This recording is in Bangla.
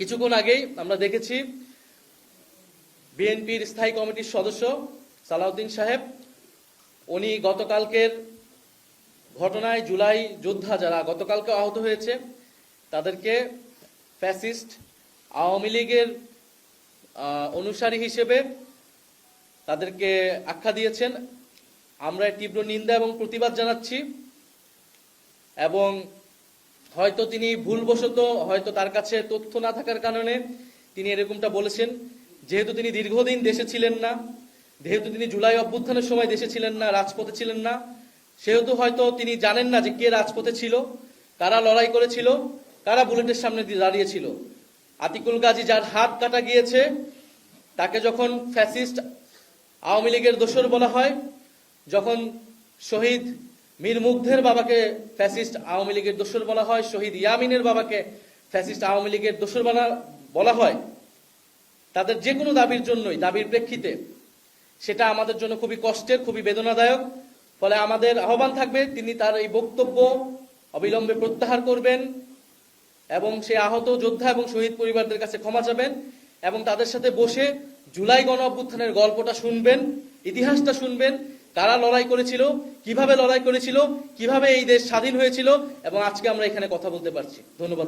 কিছুক্ষণ আগেই আমরা দেখেছি বিএনপির স্থায়ী কমিটির সদস্য সালাউদ্দিন সাহেব উনি গতকালকের ঘটনায় জুলাই যোদ্ধা যারা গতকালকে আহত হয়েছে তাদেরকে ফ্যাসিস্ট আওয়ামী লীগের অনুসারী হিসেবে তাদেরকে আখ্যা দিয়েছেন। আমরা তীব্র নিন্দা এবং প্রতিবাদ জানাচ্ছি এবং হয়তো তিনি ভুলবশত হয়তো তার কাছে তথ্য না থাকার কারণে তিনি এরকমটা বলেছেন। যেহেতু তিনি দীর্ঘদিন দেশে ছিলেন না, যেহেতু তিনি জুলাই অভ্যুত্থানের সময় দেশে ছিলেন না, রাজপথে ছিলেন না, সেহেতু হয়তো তিনি জানেন না যে কে রাজপথে ছিল, কারা লড়াই করেছিল, কারা বুলেটের সামনে দাঁড়িয়েছিল। আতিকুল গাজী যার হাত কাটা গিয়েছে তাকে যখন ফ্যাসিস্ট আওয়ামী লীগের দোসর বলা হয়, যখন শহীদ মীর মুগ্ধের বাবাকে ফ্যাসিস্ট আওয়ামী লীগের দোসর বলা হয়, শহীদ ইয়ামিনের বাবাকে ফ্যাসিস্ট আওয়ামী লীগের দোসর বলা হয়, তাদের যে কোনো দাবির জন্যই, দাবির প্রেক্ষিতে সেটা আমাদের জন্য খুবই কষ্টের, খুবই বেদনাদায়ক। ফলে আমাদের আহ্বান থাকবে তিনি তার এই বক্তব্য অবিলম্বে প্রত্যাহার করবেন এবং সে আহত যোদ্ধা এবং শহীদ পরিবারদের কাছে ক্ষমা চাবেন এবং তাদের সাথে বসে জুলাই গণ অভ্যুত্থানের গল্পটা শুনবেন, ইতিহাসটা শুনবেন, কারা লড়াই করেছিল, কিভাবে লড়াই করেছিল, কিভাবে এই দেশ স্বাধীন হয়েছিল এবং আজকে আমরা এখানে কথা বলতে পারছি। ধন্যবাদ।